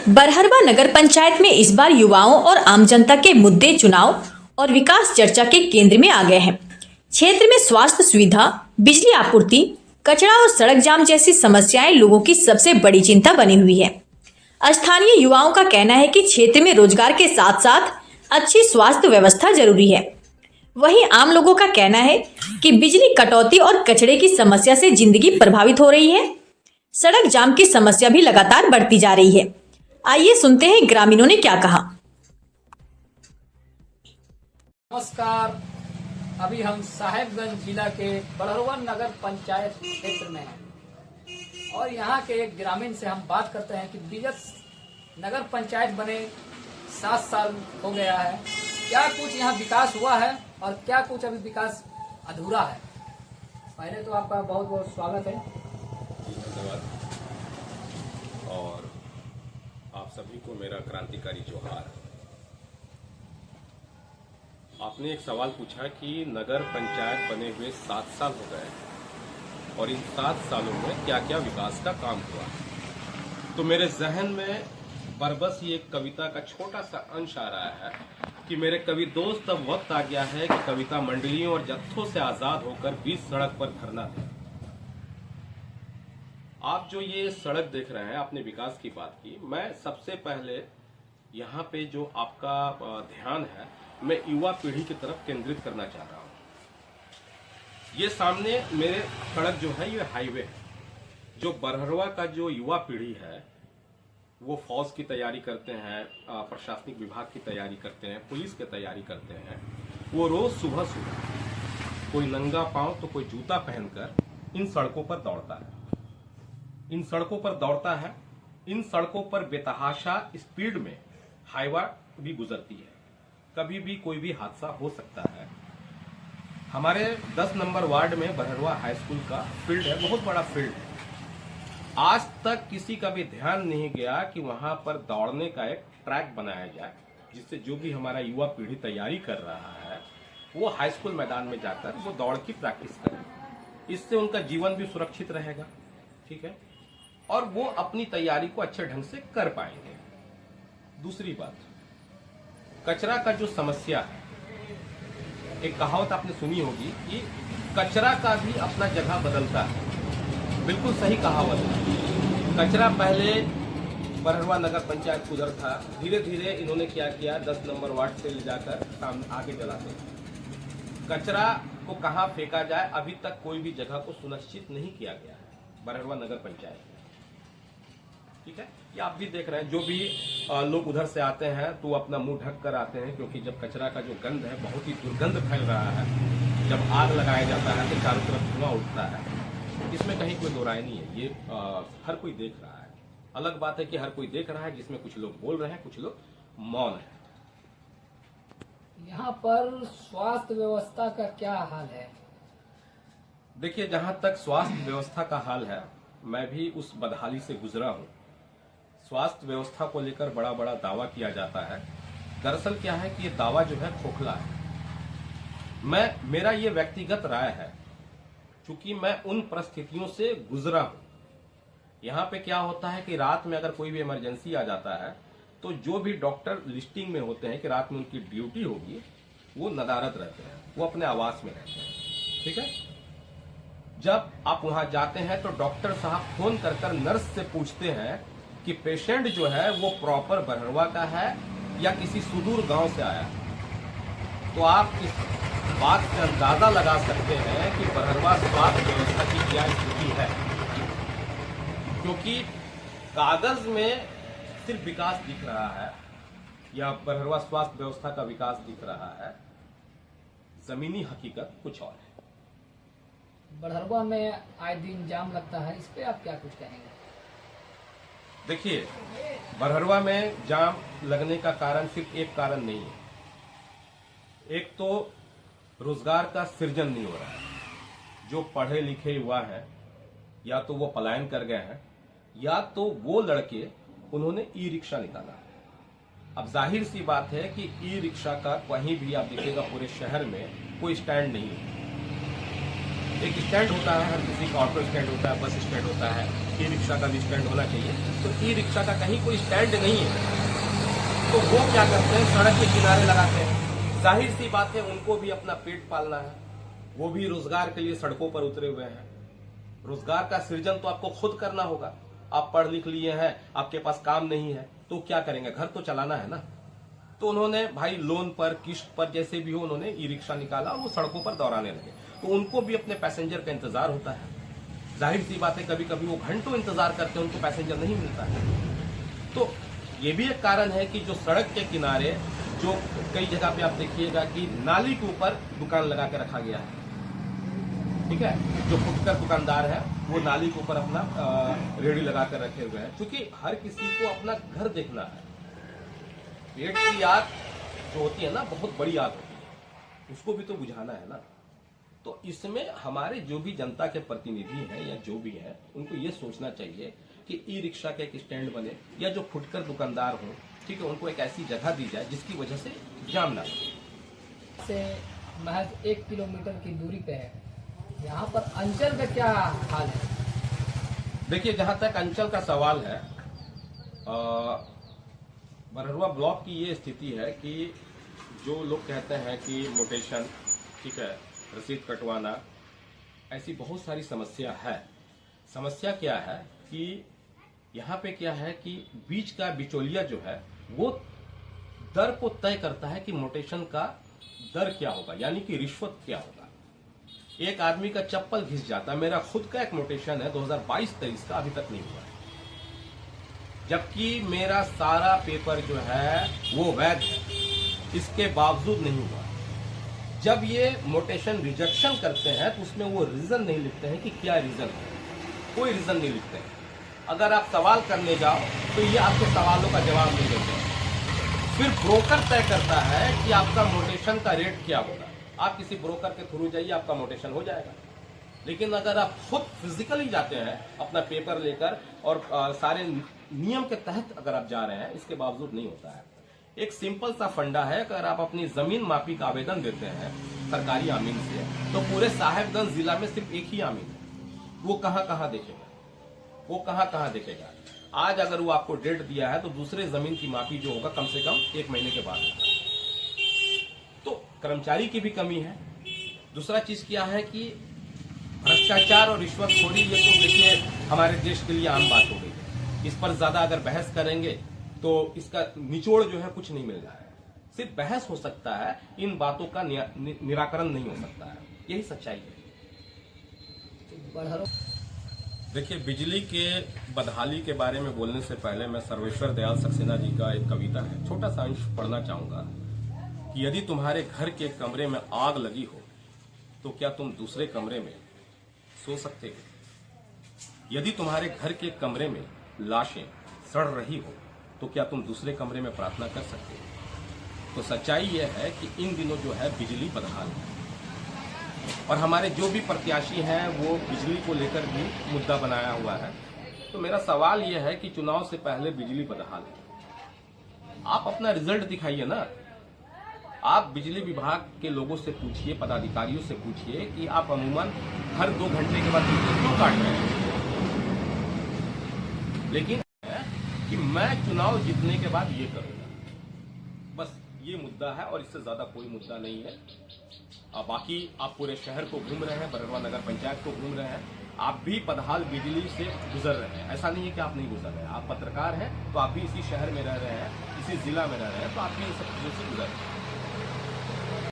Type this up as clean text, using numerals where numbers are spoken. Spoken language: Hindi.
बरहरवा नगर पंचायत में इस बार युवाओं और आम जनता के मुद्दे चुनाव और विकास चर्चा के केंद्र में आ गए हैं। क्षेत्र में स्वास्थ्य सुविधा, बिजली आपूर्ति, कचरा और सड़क जाम जैसी समस्याएं लोगों की सबसे बड़ी चिंता बनी हुई है। स्थानीय युवाओं का कहना है कि क्षेत्र में रोजगार के साथ साथ अच्छी स्वास्थ्य व्यवस्था जरूरी है। वहीं आम लोगों का कहना है कि बिजली कटौती और कचरे की समस्या से जिंदगी प्रभावित हो रही है। सड़क जाम की समस्या भी लगातार बढ़ती जा रही है। आइए सुनते हैं ग्रामीणों ने क्या कहा। नमस्कार, अभी हम साहेबगंज जिला के बरहरवा नगर पंचायत क्षेत्र में हैं और यहाँ के एक ग्रामीण से हम बात करते हैं कि विगत नगर पंचायत बने 7 साल हो गया है, क्या कुछ यहाँ विकास हुआ है और क्या कुछ अभी विकास अधूरा है। पहले तो आपका बहुत बहुत स्वागत है। धन्यवाद। और आप सभी को मेरा क्रांतिकारी जोहार। आपने एक सवाल पूछा कि नगर पंचायत बने हुए 7 साल हो गए और इन 7 सालों में क्या क्या विकास का काम हुआ। तो मेरे जहन में बरबस ये एक कविता का छोटा सा अंश आ रहा है कि मेरे कवि दोस्त, अब वक्त आ गया है कि कविता मंडलियों और जत्थों से आजाद होकर बीच सड़क पर धरना दें। आप जो ये सड़क देख रहे हैं, आपने विकास की बात की, मैं सबसे पहले यहाँ पे जो आपका ध्यान है, मैं युवा पीढ़ी की तरफ केंद्रित करना चाह रहा हूँ। ये सामने मेरे सड़क जो है ये हाईवे है। जो बरहरवा का जो युवा पीढ़ी है वो फौज की तैयारी करते हैं, प्रशासनिक विभाग की तैयारी करते हैं, पुलिस की तैयारी करते हैं। वो रोज सुबह सुबह कोई नंगा पांव तो कोई जूता पहनकर इन सड़कों पर दौड़ता है। इन सड़कों पर दौड़ता है। इन सड़कों पर बेतहाशा स्पीड में हाईवा भी गुजरती है। कभी भी कोई भी हादसा हो सकता है। हमारे 10 नंबर वार्ड में बरहरवा हाई स्कूल का फील्ड है, बहुत बड़ा फील्ड है। आज तक किसी का भी ध्यान नहीं गया कि वहां पर दौड़ने का एक ट्रैक बनाया जाए, जिससे जो भी हमारा युवा पीढ़ी तैयारी कर रहा है वो हाई स्कूल मैदान में जाकर वो दौड़ की प्रैक्टिस करे। इससे उनका जीवन भी सुरक्षित रहेगा, ठीक है, और वो अपनी तैयारी को अच्छे ढंग से कर पाएंगे। दूसरी बात, कचरा का जो समस्या है, एक कहावत आपने सुनी होगी कि कचरा का भी अपना जगह बदलता है। बिल्कुल सही कहावत है। कचरा पहले बरहरवा नगर पंचायत उधर था, धीरे धीरे इन्होंने क्या किया, 10 नंबर वार्ड से ले जाकर सामने आगे जलाते। कचरा को कहाँ फेंका जाए, अभी तक कोई भी जगह को सुनिश्चित नहीं किया गया है बरहरवा नगर पंचायत में, ठीक है। ये आप भी देख रहे हैं, जो भी लोग उधर से आते हैं तो अपना मुंह ढक कर आते हैं, क्योंकि जब कचरा का जो गंध है, बहुत ही दुर्गंध फैल रहा है। जब आग लगाया जाता है तो चारों तरफ धुआं उठता है। इसमें कहीं कोई दो राय नहीं है। ये हर कोई देख रहा है। अलग बात है कि हर कोई देख रहा है, जिसमें कुछ लोग बोल रहे हैं, कुछ लोग मौन है। यहाँ पर स्वास्थ्य व्यवस्था का क्या हाल है? देखिए, जहां तक स्वास्थ्य व्यवस्था का हाल है, मैं भी उस बदहाली से गुजरा हूं। स्वास्थ्य व्यवस्था को लेकर बड़ा बड़ा दावा किया जाता है। दरअसल क्या है कि ये दावा जो है खोखला है। मेरा ये व्यक्तिगत राय है, क्योंकि मैं उन परिस्थितियों से गुजरा हूं। यहाँ पे क्या होता है कि रात में अगर कोई भी इमरजेंसी आ जाता है तो जो भी डॉक्टर लिस्टिंग में होते हैं कि रात में उनकी ड्यूटी होगी, वो नदारद रहते हैं, वो अपने आवास में रहते हैं, ठीक है। जब आप वहां जाते हैं तो डॉक्टर साहब फोन कर नर्स से पूछते हैं कि पेशेंट जो है वो प्रॉपर बरहरवा का है या किसी सुदूर गांव से आया है। तो आप इस बात से अंदाजा लगा सकते हैं कि बरहरवा स्वास्थ्य व्यवस्था की क्या स्थिति है, क्योंकि कागज में सिर्फ विकास दिख रहा है या बरहरवा स्वास्थ्य व्यवस्था का विकास दिख रहा है, जमीनी हकीकत कुछ और है। बरहरवा में आए दिन जाम लगता है, इस पे आप क्या कुछ कहेंगे? देखिए, बरहरवा में जाम लगने का कारण सिर्फ एक कारण नहीं है। एक तो रोजगार का सृजन नहीं हो रहा है। जो पढ़े लिखे युवा हैं, या तो वो पलायन कर गए हैं, या तो वो लड़के उन्होंने ई रिक्शा निकाला। अब जाहिर सी बात है कि ई रिक्शा का कहीं भी आप देखिएगा पूरे शहर में कोई स्टैंड नहीं है। एक स्टैंड होता है, हर किसी का ऑटो स्टैंड होता है, बस स्टैंड होता है, ई रिक्शा का भी स्टैंड होना चाहिए। तो ई रिक्शा का कहीं कोई स्टैंड नहीं है, तो वो क्या करते हैं, सड़क के किनारे लगाते हैं। जाहिर सी बात है, उनको भी अपना पेट पालना है, वो भी रोजगार के लिए सड़कों पर उतरे हुए हैं। रोजगार का सृजन तो आपको खुद करना होगा। आप पढ़ लिख लिए हैं, आपके पास काम नहीं है, तो क्या करेंगे, घर तो चलाना है ना। तो उन्होंने भाई लोन पर, किस्त पर, जैसे भी हो, उन्होंने ई रिक्शा निकाला और वो सड़कों पर दौड़ाने लगे। तो उनको भी अपने पैसेंजर का इंतजार होता है। जाहिर सी बात है, कभी कभी वो घंटों इंतजार करते हैं, उनको पैसेंजर नहीं मिलता है। तो ये भी एक कारण है कि जो सड़क के किनारे, जो कई जगह पे आप देखिएगा कि नाली के ऊपर दुकान लगा के रखा गया है, ठीक है। जो फुटकर दुकानदार है वो नाली के ऊपर अपना रेहड़ी लगा कर रखे हुए हैं, क्योंकि हर किसी को अपना घर देखना है। पेट की आग जो होती है ना, बहुत बड़ी आग होती है, उसको भी तो बुझाना है ना। तो इसमें हमारे जो भी जनता के प्रतिनिधि हैं या जो भी हैं, उनको ये सोचना चाहिए कि ई रिक्शा का एक स्टैंड बने, या जो फुटकर दुकानदार हो, ठीक है, उनको एक ऐसी जगह दी जाए जिसकी वजह से जाम ना लगे। से महज 1 किलोमीटर की दूरी पे है। यहाँ पर अंचल का क्या हाल है? देखिए, जहां तक अंचल का सवाल है, बरहरुआ ब्लॉक की ये स्थिति है कि जो लोग कहते हैं कि मोटेशन, ठीक है, रसीद कटवाना, ऐसी बहुत सारी समस्या है। समस्या क्या है कि यहाँ पे क्या है कि बीच का बिचौलिया जो है वो दर को तय करता है कि मोटेशन का दर क्या होगा, यानी कि रिश्वत क्या होगा। एक आदमी का चप्पल घिस जाता है। मेरा खुद का एक मोटेशन है 2022-23 का, अभी तक नहीं हुआ है, जबकि मेरा सारा पेपर जो है वो वैध है, इसके बावजूद नहीं हुआ। जब ये मोटेशन रिजेक्शन करते हैं तो उसमें वो रीजन नहीं लिखते हैं कि क्या रीजन है, कोई रीजन नहीं लिखते हैं। अगर आप सवाल करने जाओ तो ये आपके सवालों का जवाब नहीं देते हैं। फिर ब्रोकर तय करता है कि आपका मोटेशन का रेट क्या होगा। आप किसी ब्रोकर के थ्रू जाइए, आपका मोटेशन हो जाएगा। लेकिन अगर आप खुद फिजिकली जाते हैं अपना पेपर लेकर और सारे नियम के तहत अगर आप जा रहे हैं, इसके बावजूद नहीं होता है। एक सिंपल सा फंडा है, अगर आप अपनी जमीन मापी का आवेदन देते हैं सरकारी आमीन से, तो पूरे साहेबगंज जिला में सिर्फ एक ही आमीन है। वो कहां कहां देखेगा, वो कहां कहां देखेगा। आज अगर वो आपको डेट दिया है तो दूसरे जमीन की मापी जो होगा कम से कम 1 महीने के बाद होगा। तो कर्मचारी की भी कमी है। दूसरा चीज क्या है कि भ्रष्टाचार और रिश्वतखोरी, ये तो देखिए हमारे देश के लिए आम बात हो गई है। इस पर ज्यादा अगर बहस करेंगे तो इसका निचोड़ जो है कुछ नहीं मिल रहा है। सिर्फ बहस हो सकता है, इन बातों का निराकरण नहीं हो सकता है। यही सच्चाई है। देखिए, बिजली के बदहाली के बारे में बोलने से पहले मैं सर्वेश्वर दयाल सक्सेना जी का एक कविता है, छोटा सा अंश पढ़ना चाहूंगा कि यदि तुम्हारे घर के कमरे में आग लगी हो तो क्या तुम दूसरे कमरे में सो सकते हो? यदि तुम्हारे घर के कमरे में लाशें सड़ रही हो तो क्या तुम दूसरे कमरे में प्रार्थना कर सकते हो? तो सच्चाई यह है कि इन दिनों जो है बिजली बदहाल है, और हमारे जो भी प्रत्याशी हैं वो बिजली को लेकर भी मुद्दा बनाया हुआ है। तो मेरा सवाल यह है कि चुनाव से पहले बिजली बदहाल है, आप अपना रिजल्ट दिखाइए ना। आप बिजली विभाग के लोगों से पूछिए, पदाधिकारियों से पूछिए कि आप अमूमन हर 2 घंटे के बाद बिजली क्यों काट रहे हैं। लेकिन कि मैं चुनाव जीतने के बाद ये करूंगा, बस ये मुद्दा है और इससे ज्यादा कोई मुद्दा नहीं है। बाकी आप पूरे शहर को घूम रहे हैं, बरहरुआ नगर पंचायत को घूम रहे हैं, आप भी बदहाल बिजली से गुजर रहे हैं। ऐसा नहीं है कि आप नहीं गुजर रहे हैं। आप पत्रकार हैं तो आप भी इसी शहर में रह रहे हैं, इसी जिला में रह रहे हैं, तो आप भी इन सब चीजों से गुजर रहे हैं।